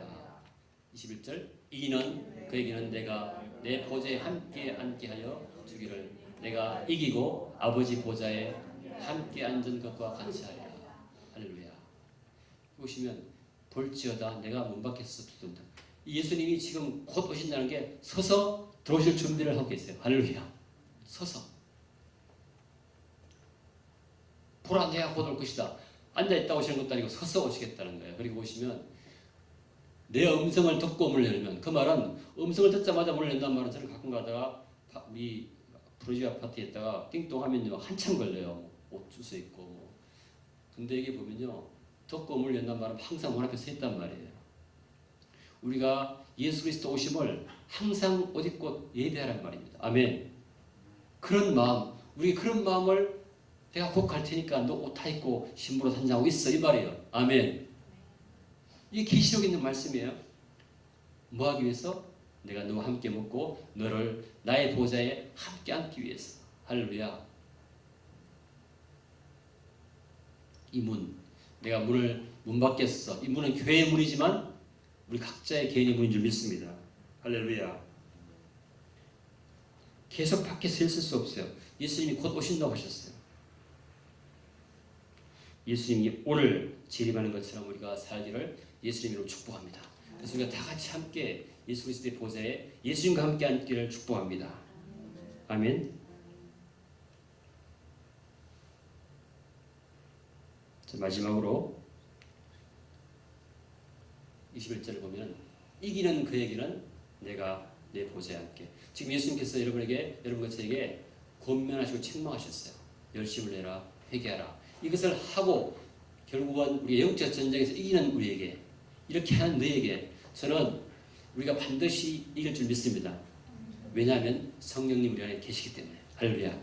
21절 이기는 그에게는 내가 내 보좌에 함께 앉게 하여 주기를 내가 이기고 아버지 보좌에 함께 앉은 것과 같이 하리라. 할렐루야. 보시면 볼지어다 내가 문 밖에 서서 두드린다. 예수님이 지금 곧 오신다는 게 서서 들어오실 준비를 하고 계세요. 할렐루야. 서서 보라 내가 곧 올 것이다. 앉아있다 오시는 것도 아니고 서서 오시겠다는 거예요. 그리고 보시면 내 음성을 듣고 문을 열면 그 말은 음성을 듣자마자 문을 연다는 말은 저는 가끔 가다가 우리 프로지 아파트에 있다가 띵동하면요 한참 걸려요. 옷 주워 있고 근데 이게 보면요 듣고 문을 연다는 말은 항상 문 앞에 서 있단 말이에요. 우리가 예수 그리스도 오심을 항상 옷 입고 예배하란 말입니다. 아멘. 그런 마음, 우리 그런 마음을 내가 곧 갈 테니까 너 옷 다 입고 신부로 산장하고 있어 이 말이에요. 아멘. 이게 계시록 있는 말씀이에요. 뭐 하기 위해서? 내가 너와 함께 먹고 너를 나의 보좌에 함께 앉기 위해서. 할렐루야. 이 문, 내가 문 밖에 섰어. 이 문은 교회의 문이지만 우리 각자의 개인의 문인 줄 믿습니다. 할렐루야. 계속 밖에서 있을 수 없어요. 예수님이 곧 오신다고 하셨어요. 예수님이 오늘 재림하는 것처럼 우리가 살기를 예수님으로 축복합니다. 그래서 우리가 다 같이 함께 예수 그리스도의 보좌에 예수님과 함께 앉기를 축복합니다. 아멘. 자, 마지막으로 21절을 보면 이기는 그에게는 내가 내 보좌에 앉게. 지금 예수님께서 여러분 것에게 권면하시고 책망하셨어요. 열심을 내라, 회개하라. 이것을 하고 결국은 우리 영적 전쟁에서 이기는 우리에게, 이렇게 하는 너에게 저는 우리가 반드시 이길 줄 믿습니다. 왜냐하면 성령님 우리 안에 계시기 때문에. 할렐루야.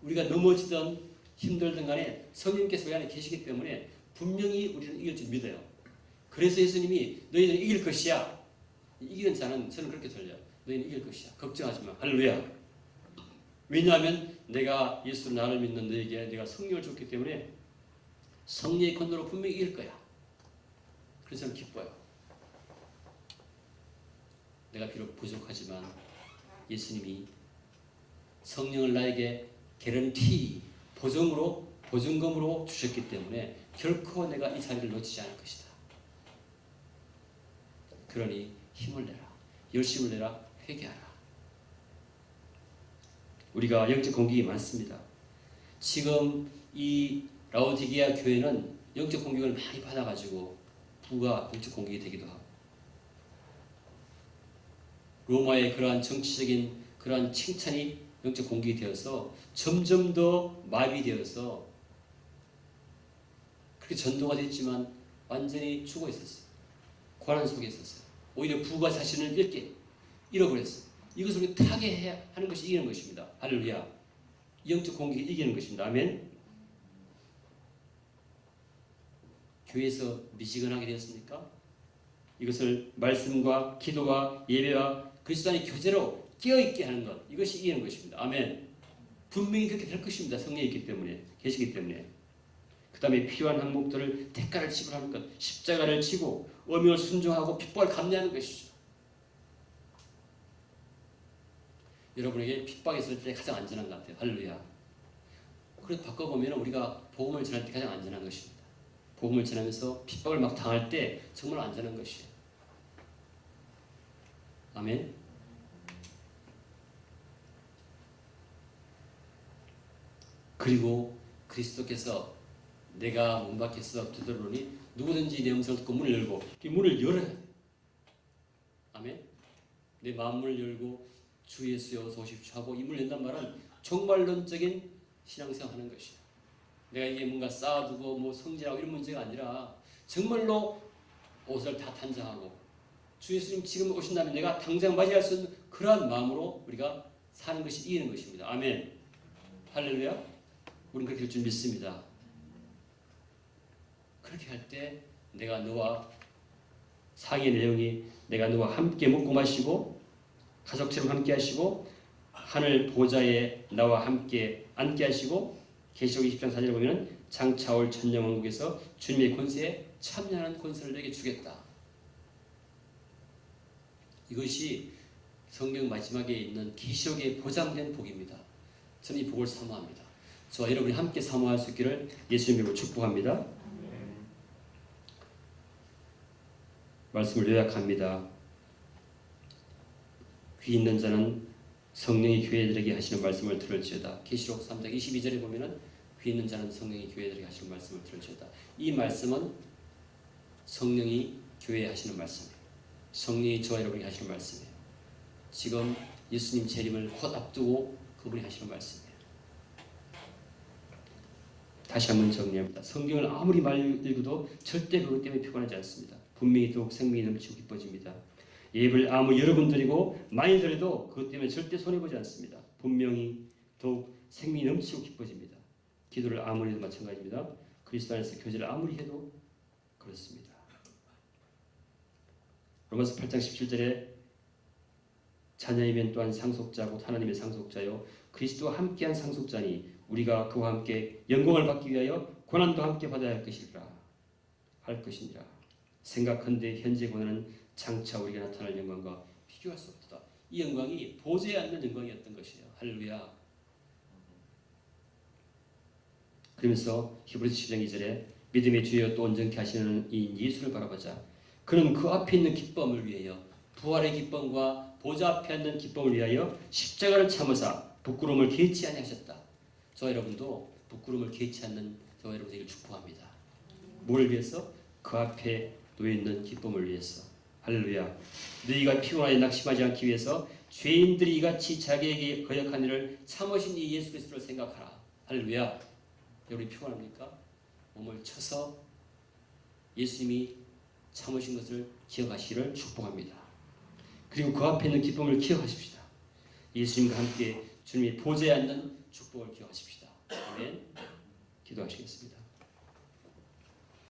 우리가 넘어지던 힘들던 간에 성령님께서 우리 안에 계시기 때문에 분명히 우리는 이길 줄 믿어요. 그래서 예수님이 너희는 이길 것이야. 이기는 자는 저는 그렇게 들려요. 너희는 이길 것이야. 걱정하지 마. 할렐루야. 왜냐하면 내가 예수 나를 믿는 너에게 내가 성령을 줬기 때문에 성령의 권능으로 분명히 이길 거야. 그래서 저는 기뻐요. 내가 비록 부족하지만 예수님이 성령을 나에게 개런티, 보증금으로 주셨기 때문에 결코 내가 이 자리를 놓치지 않을 것이다. 그러니 힘을 내라. 열심을 내라. 회개하라. 우리가 영적 공격이 많습니다. 지금 이 라오디게아 교회는 영적 공격을 많이 받아가지고 부가 영적 공격이 되기도 하고 로마의 그러한 정치적인 그러한 칭찬이 영적 공격이 되어서 점점 더 마비되어서 그렇게 전도가 됐지만 완전히 죽어 있었어요. 고난 속에 있었어요. 오히려 부가 자신을 잃어버렸어요. 이것을 우리 타개해야 하는 것이 이기는 것입니다. 할렐루야. 영적 공격이 이기는 것입니다. 아멘. 교회에서 미지근하게 되었습니까? 이것을 말씀과 기도와 예배와 그리스도 안의 교제로 깨어있게 하는 것, 이것이 이기는 것입니다. 아멘. 분명히 그렇게 될 것입니다. 성령이 있기 때문에, 계시기 때문에. 그 다음에 필요한 항목들을 대가를 지불하는 것, 십자가를 지고 어명을 순종하고 핍박을 감내하는 것이죠. 여러분에게 핍박이 있을 때 가장 안전한 것 같아요. 할렐루야. 그래서 바꿔보면 우리가 복음을 전할 때 가장 안전한 것입니다. 복음을 전하면서 핍박을 막 당할 때 정말 안전한 것이에요. 아멘. 그리고 그리스도께서 내가 문 밖에서 두드러니 누구든지 내 음성을 듣고 문을 열고 그 문을 열어야 돼. 아멘. 내 마음을 열고 주 예수여 어서 오십시오 하고 이 문을 연단 말은 종말론적인 신앙생활 하는 것이야. 내가 이게 뭔가 쌓아두고 뭐 성질하고 이런 문제가 아니라 정말로 옷을 다 단장하고 주 예수님 지금 오신다면 내가 당장 맞이할 수 있는 그러한 마음으로 우리가 사는 것이 이기는 것입니다. 아멘. 할렐루야. 우리는 그렇게 될 줄 믿습니다. 그렇게 할 때 내가 너와 상의 내용이 내가 너와 함께 먹고 마시고 가족처럼 함께 하시고 하늘 보좌에 나와 함께 앉게 하시고 계시록 20장 4절에 보면 장차 올 천년왕국에서 주님의 권세에 참여하는 권세를 내게 주겠다. 이것이 성경 마지막에 있는 계시록에 보장된 복입니다. 저는 이 복을 사모합니다. 저와 여러분이 함께 사모할 수 있기를 예수님으로 축복합니다. 말씀을 요약합니다. 귀 있는 자는 성령이 교회들에게 하시는 말씀을 들을지어다. 계시록 3장 22절에 보면은 귀 있는 자는 성령이 교회들에게 하시는 말씀을 들을지어다. 이 말씀은 성령이 교회에 하시는 말씀이에요. 성령이 저와 여러분이 하시는 말씀이에요. 지금 예수님 재림을 곧 앞두고 그분이 하시는 말씀이에요. 다시 한번 정리합니다. 성경을 아무리 많이 읽어도 절대 그것 때문에 피곤하지 않습니다. 분명히 더욱 생명이 넘치고 기뻐집니다. 예배를 아무 여러분 드리고 많이 드려도 그것 때문에 절대 손해보지 않습니다. 분명히 더욱 생명이 넘치고 기뻐집니다. 기도를 아무리 해도 마찬가지입니다. 그리스도 안에서 교제를 아무리 해도 그렇습니다. 로마서 8장 17절에 자녀이면 또한 상속자고 하나님의 상속자요 그리스도와 함께한 상속자니 우리가 그와 함께 영광을 받기 위하여 고난도 함께 받아야 할 것이니라. 생각한데 현재 고난은 장차 우리가 나타날 영광과 비교할 수 없다. 이 영광이 보지 않는 영광이었던 것이에요. 할렐루야. 그러면서 히브리서 10장 2절에 믿음의 주여 또 온전케 하시는 이 예수를 바라보자. 그는 그 앞에 있는 기쁨을 위하여 부활의 기쁨과 보좌 앞에 있는 기쁨을 위하여 십자가를 참으사 부끄러움을 개치 아니하셨다. 저와 여러분도 부끄러움을 개치 않는 저와 여러분에게 축복합니다. 뭘 위해서? 그 앞에 놓여있는 기쁨을 위해서. 할렐루야. 너희가 피곤하여 낙심하지 않기 위해서 죄인들이 이같이 자기에게 거역한 일을 참으신 이 예수 그리스도를 생각하라. 할렐루야. 여러분이 피곤합니까? 몸을 쳐서 예수님이 참으신 것을 기억하시기를 축복합니다. 그리고 그 앞에 있는 기쁨을 기억하십시다. 예수님과 함께 주님이 보좌에 앉는 축복을 기억하십시다. 아멘. 기도하시겠습니다.